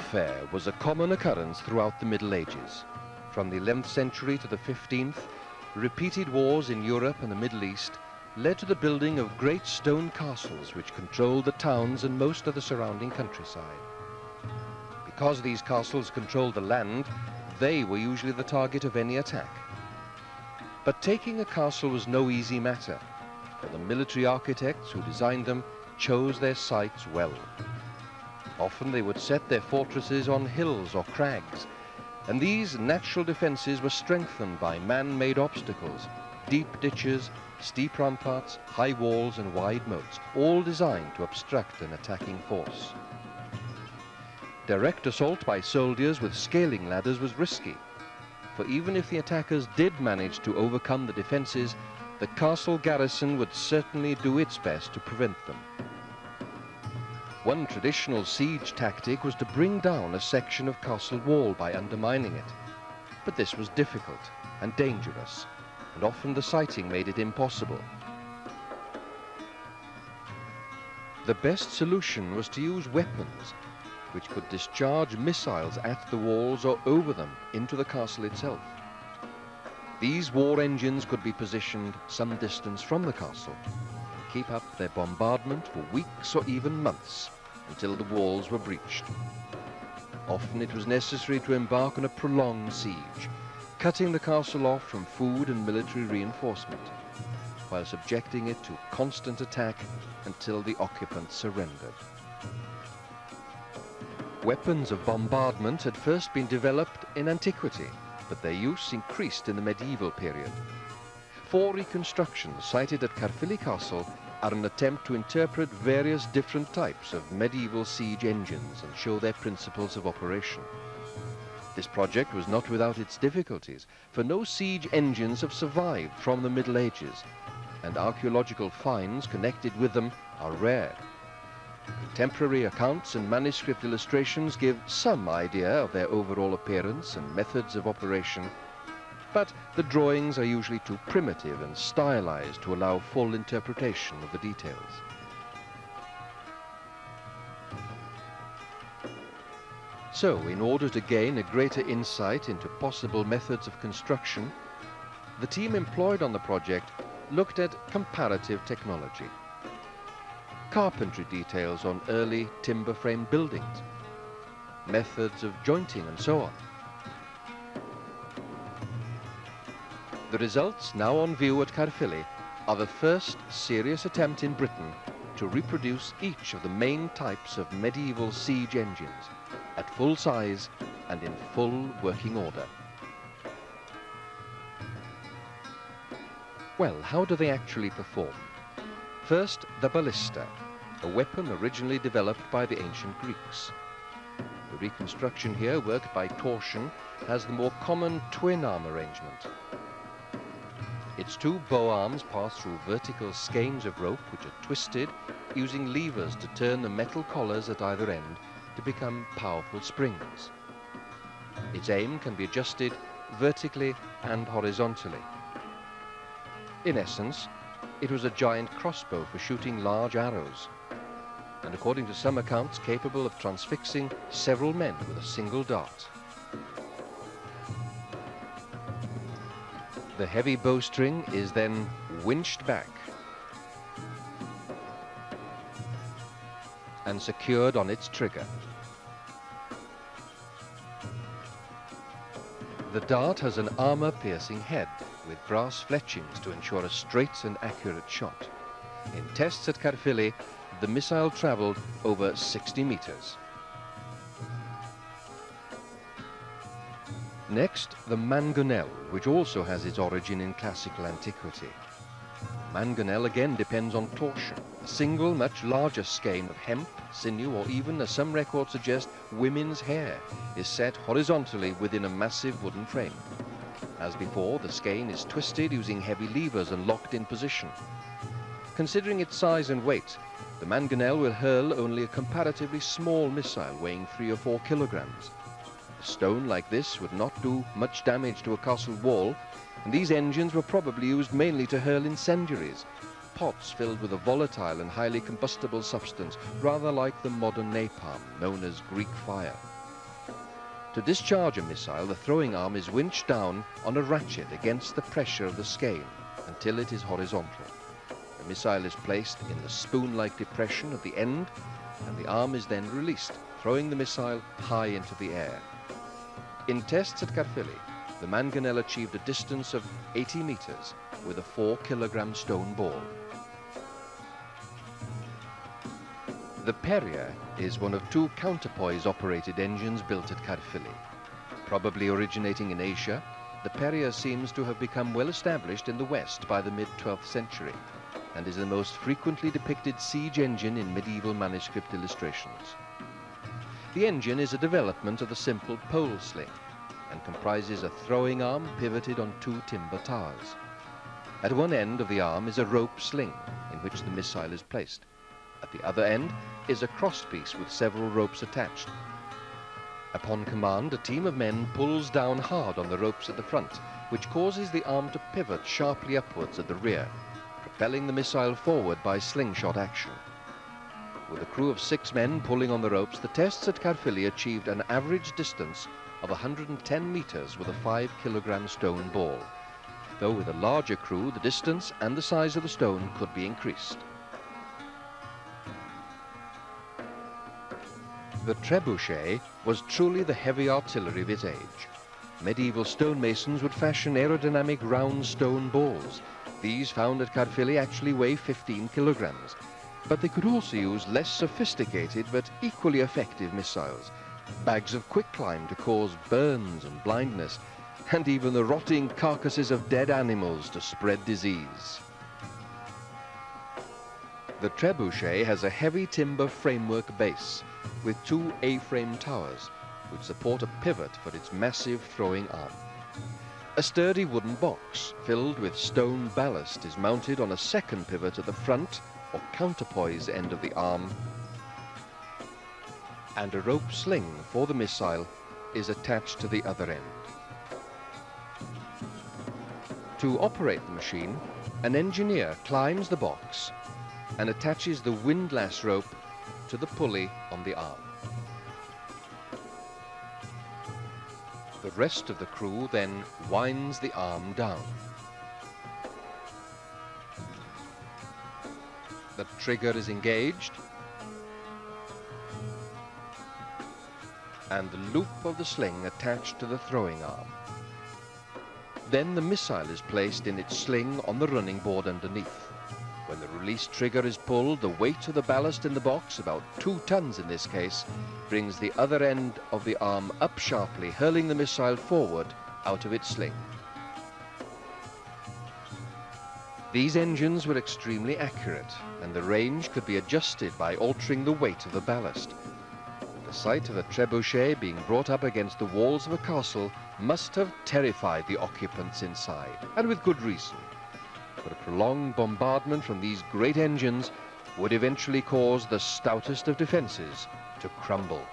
Warfare was a common occurrence throughout the Middle Ages. From the 11th century to the 15th, repeated wars in Europe and the Middle East led to the building of great stone castles which controlled the towns and most of the surrounding countryside. Because these castles controlled the land, they were usually the target of any attack. But taking a castle was no easy matter, for the military architects who designed them chose their sites well. Often they would set their fortresses on hills or crags, and these natural defenses were strengthened by man-made obstacles, deep ditches, steep ramparts, high walls and wide moats, all designed to obstruct an attacking force. Direct assault by soldiers with scaling ladders was risky, for even if the attackers did manage to overcome the defenses, the castle garrison would certainly do its best to prevent them. One traditional siege tactic was to bring down a section of castle wall by undermining it, but this was difficult and dangerous, and often the sighting made it impossible. The best solution was to use weapons which could discharge missiles at the walls or over them into the castle itself. These war engines could be positioned some distance from the castle and keep up their bombardment for weeks or even months until the walls were breached. Often it was necessary to embark on a prolonged siege, cutting the castle off from food and military reinforcement, while subjecting it to constant attack until the occupants surrendered. Weapons of bombardment had first been developed in antiquity, but their use increased in the medieval period. 4 reconstructions cited at Caerphilly Castle are an attempt to interpret various different types of medieval siege engines and show their principles of operation. This project was not without its difficulties, for no siege engines have survived from the Middle Ages, and archaeological finds connected with them are rare. Contemporary accounts and manuscript illustrations give some idea of their overall appearance and methods of operation, but the drawings are usually too primitive and stylized to allow full interpretation of the details. So, in order to gain a greater insight into possible methods of construction, the team employed on the project looked at comparative technology, carpentry details on early timber frame buildings, methods of jointing and so on. The results now on view at Caerphilly are the first serious attempt in Britain to reproduce each of the main types of medieval siege engines at full size and in full working order. Well, how do they actually perform? First, the ballista, a weapon originally developed by the ancient Greeks. The reconstruction here, worked by torsion, has the more common twin arm arrangement. Its 2 bow arms pass through vertical skeins of rope which are twisted using levers to turn the metal collars at either end to become powerful springs. Its aim can be adjusted vertically and horizontally. In essence, it was a giant crossbow for shooting large arrows, and according to some accounts capable of transfixing several men with a single dart. The heavy bowstring is then winched back and secured on its trigger. The dart has an armor-piercing head with brass fletchings to ensure a straight and accurate shot. In tests at Caerphilly, the missile traveled over 60 meters. Next, the mangonel, which also has its origin in classical antiquity. Mangonel again depends on torsion. A single, much larger skein of hemp, sinew, or even, as some records suggest, women's hair, is set horizontally within a massive wooden frame. As before, the skein is twisted using heavy levers and locked in position. Considering its size and weight, the mangonel will hurl only a comparatively small missile weighing 3 or 4 kilograms. A stone like this would not do much damage to a castle wall, and these engines were probably used mainly to hurl incendiaries, pots filled with a volatile and highly combustible substance, rather like the modern napalm known as Greek fire. To discharge a missile, the throwing arm is winched down on a ratchet against the pressure of the skein until it is horizontal. The missile is placed in the spoon-like depression at the end, and the arm is then released, throwing the missile high into the air. In tests at Caerphilly, the mangonel achieved a distance of 80 meters with a 4-kilogram stone ball. The Perrier is one of 2 counterpoise-operated engines built at Caerphilly. Probably originating in Asia, the Perrier seems to have become well established in the West by the mid-12th century and is the most frequently depicted siege engine in medieval manuscript illustrations. The engine is a development of the simple pole sling and comprises a throwing arm pivoted on 2 timber towers. At one end of the arm is a rope sling in which the missile is placed. At the other end is a crosspiece with several ropes attached. Upon command, a team of men pulls down hard on the ropes at the front, which causes the arm to pivot sharply upwards at the rear, propelling the missile forward by slingshot action. With a crew of 6 men pulling on the ropes, the tests at Caerphilly achieved an average distance of 110 meters with a 5-kilogram stone ball, though with a larger crew, the distance and the size of the stone could be increased. The trebuchet was truly the heavy artillery of its age. Medieval stonemasons would fashion aerodynamic round stone balls. These found at Caerphilly actually weigh 15 kilograms, but they could also use less sophisticated but equally effective missiles, bags of quicklime to cause burns and blindness, and even the rotting carcasses of dead animals to spread disease. The trebuchet has a heavy timber framework base with 2 A-frame towers which support a pivot for its massive throwing arm. A sturdy wooden box filled with stone ballast is mounted on a second pivot at the front or counterpoise end of the arm, and a rope sling for the missile is attached to the other end. To operate the machine, an engineer climbs the box and attaches the windlass rope to the pulley on the arm. The rest of the crew then winds the arm down. The trigger is engaged, and the loop of the sling attached to the throwing arm. Then the missile is placed in its sling on the running board underneath. When the release trigger is pulled, the weight of the ballast in the box, about 2 tons in this case, brings the other end of the arm up sharply, hurling the missile forward out of its sling. These engines were extremely accurate, and the range could be adjusted by altering the weight of the ballast. The sight of a trebuchet being brought up against the walls of a castle must have terrified the occupants inside, and with good reason. But a prolonged bombardment from these great engines would eventually cause the stoutest of defenses to crumble.